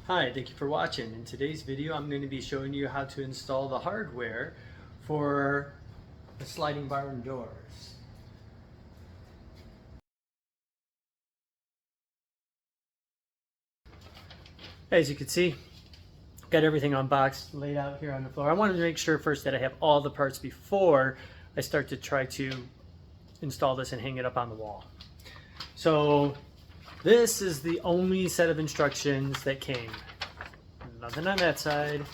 Hi, thank you for watching. In today's video, I'm going to be showing you how to install the hardware for the sliding barn doors. As you can see, got everything unboxed, laid out here on the floor. I wanted to make sure first that I have all the parts before I start to try to install this and hang it up on the wall. So this is the only set of instructions that came. Nothing on that side.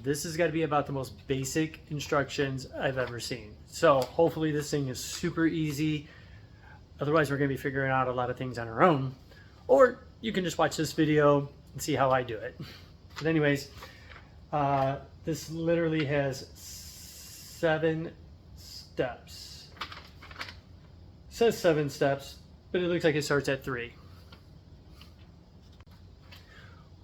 This has got to be about the most basic instructions I've ever seen. So hopefully this thing is super easy. Otherwise we're going to be figuring out a lot of things on our own. Or you can just watch this video and see how I do it. But anyways, this literally has 7 steps. It says 7 steps, but it looks like it starts at 3.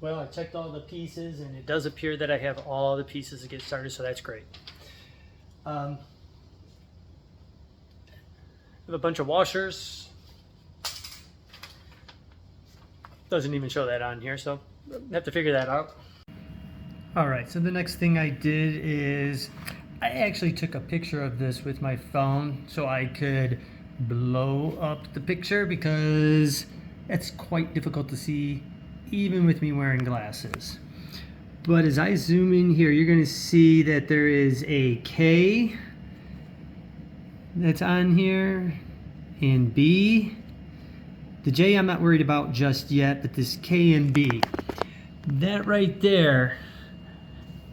Well, I checked all the pieces, and it does appear that I have all the pieces to get started, so that's great. I have a bunch of washers. Doesn't even show that on here, so I have to figure that out. All right, so the next thing I did is I actually took a picture of this with my phone so I could blow up the picture because it's quite difficult to see even with me wearing glasses. But as I zoom in here, you're going to see that there is a K that's on here and B. The J I'm not worried about just yet, but this K and B, that right there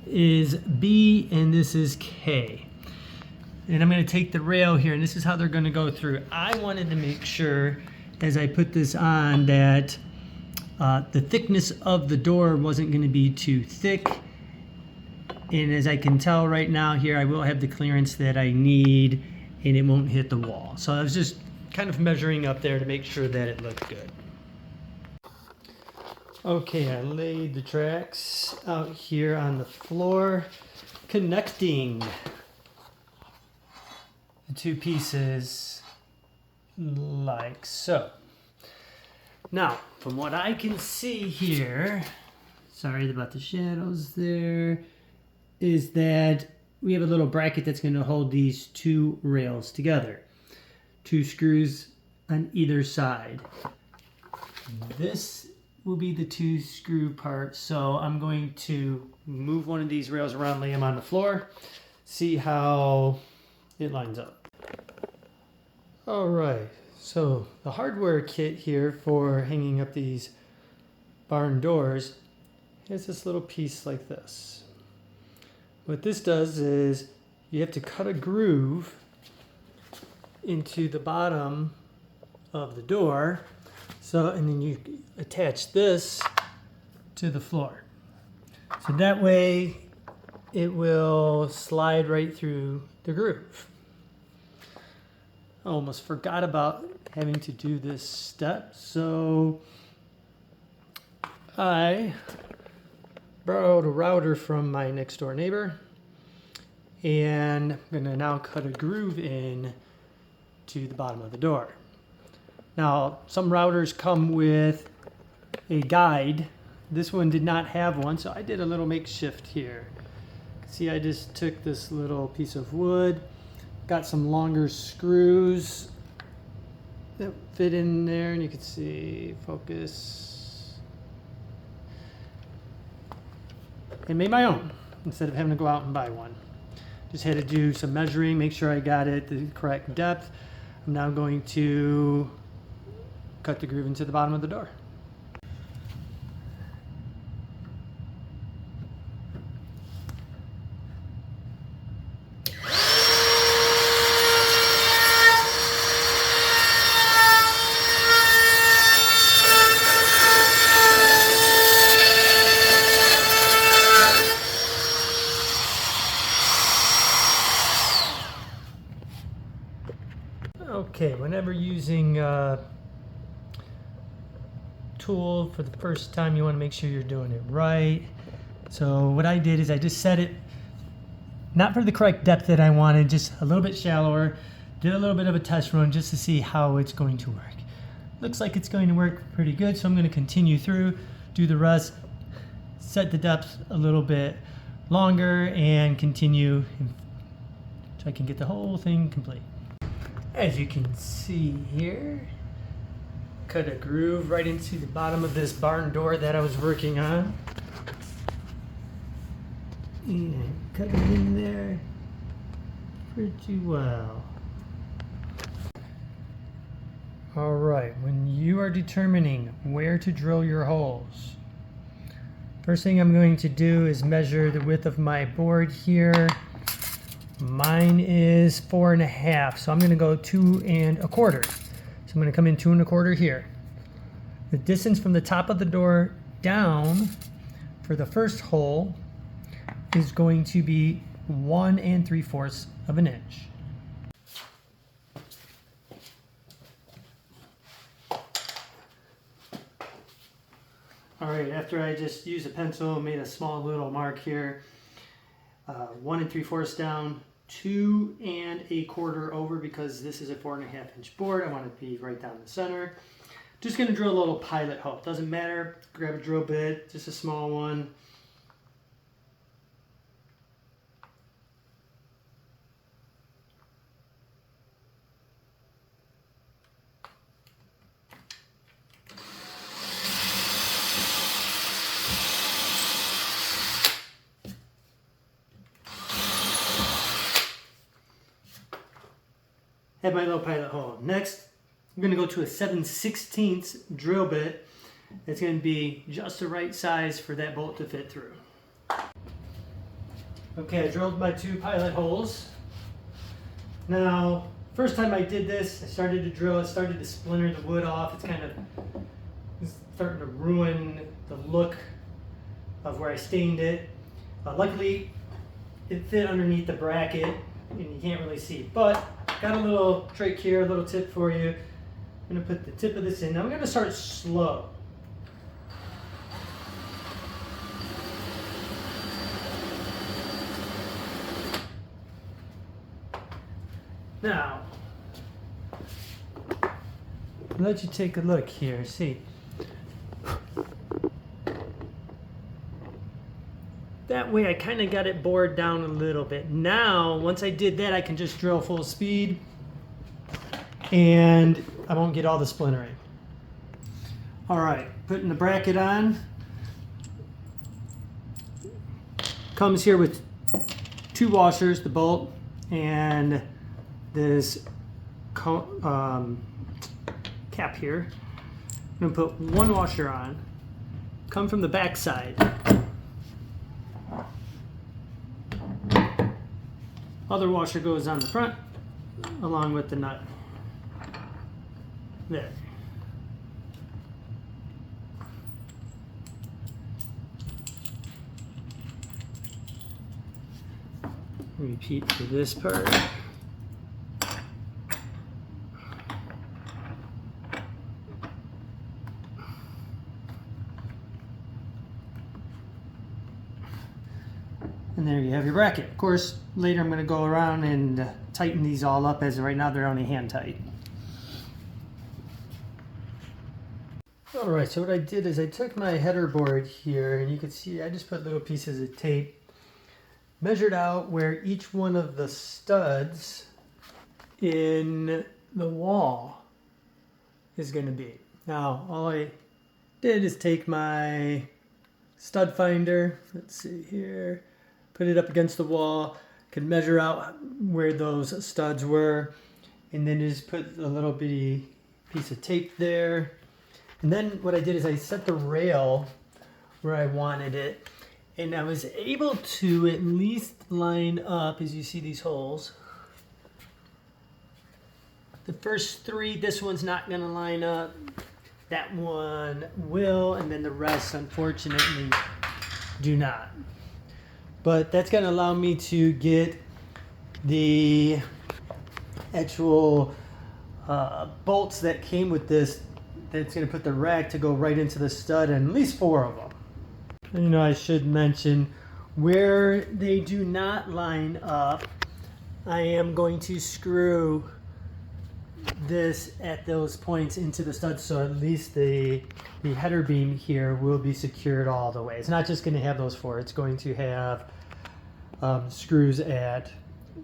is B and this is K. And I'm going to take the rail here, and this is how they're going to go through. I wanted to make sure as I put this on that the thickness of the door wasn't going to be too thick. And as I can tell right now here, I will have the clearance that I need and it won't hit the wall. So I was just kind of measuring up there to make sure that it looked good. Okay, I laid the tracks out here on the floor, connecting the 2 pieces like so. Now, from what I can see here, sorry about the shadows there, is that we have a little bracket that's going to hold these 2 rails together. 2 screws on either side. This will be the 2 screw part, so I'm going to move one of these rails around, lay them on the floor, see how it lines up. All right. So the hardware kit here for hanging up these barn doors has this little piece like this. What this does is you have to cut a groove into the bottom of the door, and then you attach this to the floor. So that way it will slide right through the groove. I almost forgot about having to do this step, so I borrowed a router from my next door neighbor, and I'm going to now cut a groove in to the bottom of the door. Now, some routers come with a guide. This one did not have one, so I did a little makeshift here. See, I just took this little piece of wood, got some longer screws that fit in there, and you can see, focus, and made my own instead of having to go out and buy one. Just had to do some measuring, make sure I got it the correct depth. I'm now going to cut the groove into the bottom of the door. Okay, whenever using a tool for the first time, you want to make sure you're doing it right. So what I did is I just set it not for the correct depth that I wanted, just a little bit shallower. Did a little bit of a test run just to see how it's going to work. Looks like it's going to work pretty good, so I'm going to continue through, do the rest, set the depth a little bit longer and continue so I can get the whole thing complete. As you can see here, cut a groove right into the bottom of this barn door that I was working on. And cut it in there pretty well. All right, when you are determining where to drill your holes, first thing I'm going to do is measure the width of my board here. Mine is 4.5, so I'm going to go 2 1/4. So I'm going to come in 2 1/4 here. The distance from the top of the door down for the first hole is going to be 1 3/4 of an inch. All right, after I just used a pencil, made a small little mark here, 1 3/4 down, 2 1/4 over, because this is a 4.5 inch board. I want it to be right down the center. Just gonna drill a little pilot hole. Doesn't matter, grab a drill bit, just a small one. Have my little pilot hole. Next, I'm going to go to a 7/16 drill bit. It's going to be just the right size for that bolt to fit through. Okay, I drilled my 2 pilot holes. Now, first time I did this, I started to drill, it started to splinter the wood off. It's kind of starting to ruin the look of where I stained it. Luckily, it fit underneath the bracket and you can't really see, but got a little trick here, a little tip for you. I'm going to put the tip of this in. Now I'm going to start slow. Now, I'll let you take a look here. See, that way I kind of got it bored down a little bit. Now, once I did that, I can just drill full speed and I won't get all the splintering. All right, putting the bracket on. Comes here with 2 washers, the bolt, and this cap here. I'm gonna put 1 washer on, come from the back side. Other washer goes on the front along with the nut. There. Repeat for this part. And there you have your bracket. Of course, later I'm going to go around and tighten these all up, as right now they're only hand tight. Alright, so what I did is I took my header board here, and you can see I just put little pieces of tape, measured out where each one of the studs in the wall is going to be. Now, all I did is take my stud finder, let's see here, put it up against the wall, could measure out where those studs were, and then just put a little bitty piece of tape there. And then what I did is I set the rail where I wanted it, and I was able to at least line up, as you see these holes. The first 3, this one's not going to line up, that one will, and then the rest, unfortunately, do not. But that's going to allow me to get the actual bolts that came with this. That's going to put the rack to go right into the stud, and at least 4 of them. And, you know, I should mention where they do not line up, I am going to screw this at those points into the studs, so at least the header beam here will be secured all the way. It's not just going to have those four, it's going to have screws at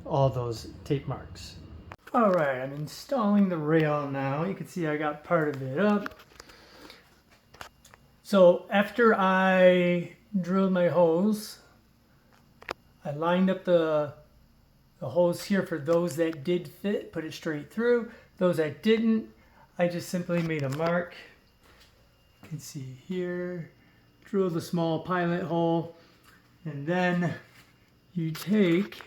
all those tape marks. All right, I'm installing the rail now. You can see I got part of it up. So after I drilled my holes, I lined up the holes here for those that did fit, put it straight through. Those that didn't, I just simply made a mark. You can see here, drilled a small pilot hole, and then you take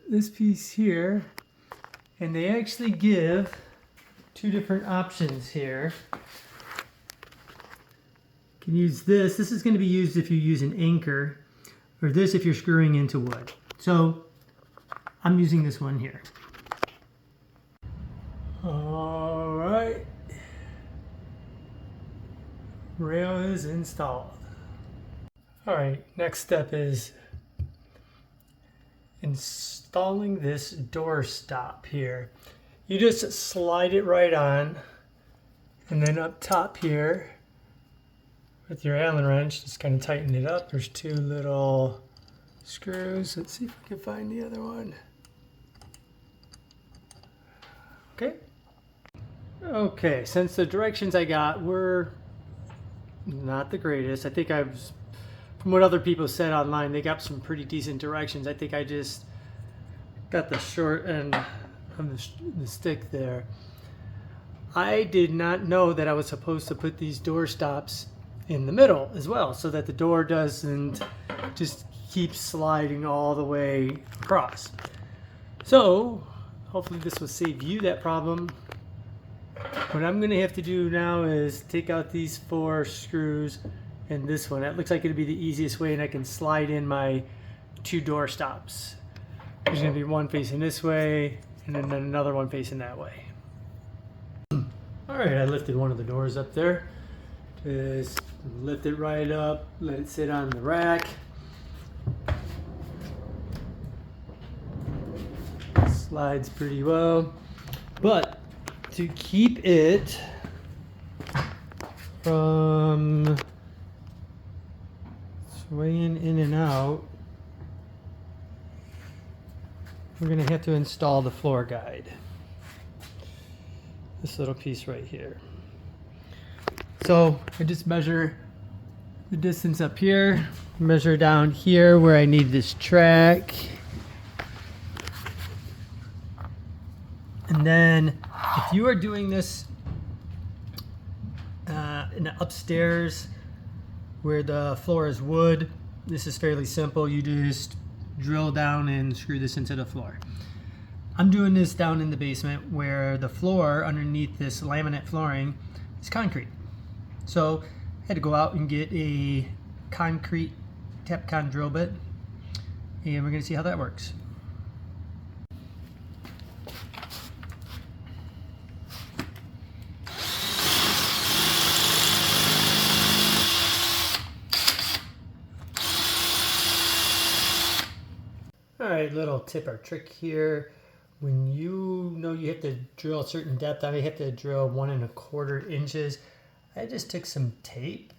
this piece here, and they actually give two different options here. You can use this. This is going to be used if you use an anchor, or this if you're screwing into wood. So I'm using this one here. All right, rail is installed. All right, next step is installing this door stop here. You just slide it right on, and then up top here with your Allen wrench, just kind of tighten it up. There's two little screws. Let's see if we can find the other one. Okay, since the directions I got were not the greatest, I think from what other people said online, they got some pretty decent directions. I think I just got the short end of the stick there. I did not know that I was supposed to put these door stops in the middle as well, so that the door doesn't just keep sliding all the way across. So hopefully this will save you that problem. What I'm going to have to do now is take out these four screws and this one. That looks like it'll be the easiest way, and I can slide in my two door stops. There's going to be one facing this way and then another one facing that way. Alright, I lifted one of the doors up there. Just lift it right up, let it sit on the rack. Slides pretty well, but to keep it from swaying in and out, we're going to have to install the floor guide. This little piece right here. So I just measure the distance up here, measure down here where I need this track. And then if you are doing this in the upstairs where the floor is wood, this is fairly simple. You just drill down and screw this into the floor. I'm doing this down in the basement where the floor underneath this laminate flooring is concrete. So I had to go out and get a concrete Tapcon drill bit, and we're going to see how that works. Alright, little tip or trick here. When you know you have to drill a certain depth, I have to drill 1 1/4 inches. I just took some tape,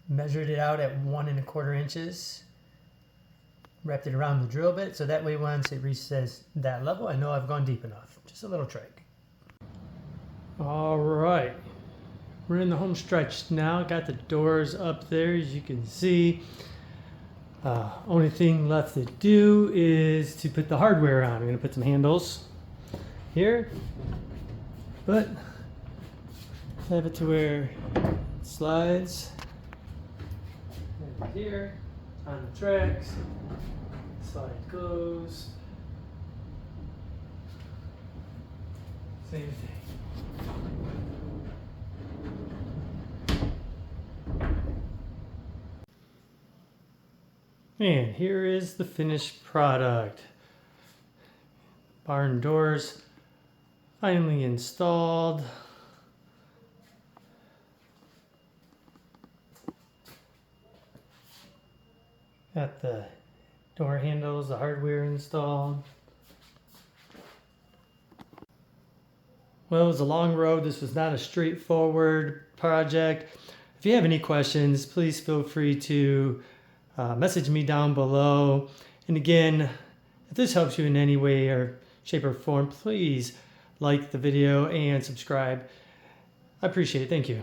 measured it out at 1 1/4 inches, wrapped it around the drill bit, so that way once it reaches that level, I know I've gone deep enough. Just a little trick. Alright, we're in the home stretch now. Got the doors up there, as you can see. Only thing left to do is to put the hardware on. I'm going to put some handles here, but have it to where it slides right here on the tracks. Slide goes. Same thing. And here is the finished product. Barn doors finally installed. Got the door handles, the hardware installed. Well, it was a long road. This was not a straightforward project. If you have any questions, please feel free to message me down below. And again, if this helps you in any way or shape or form, please like the video and subscribe. I appreciate it. Thank you.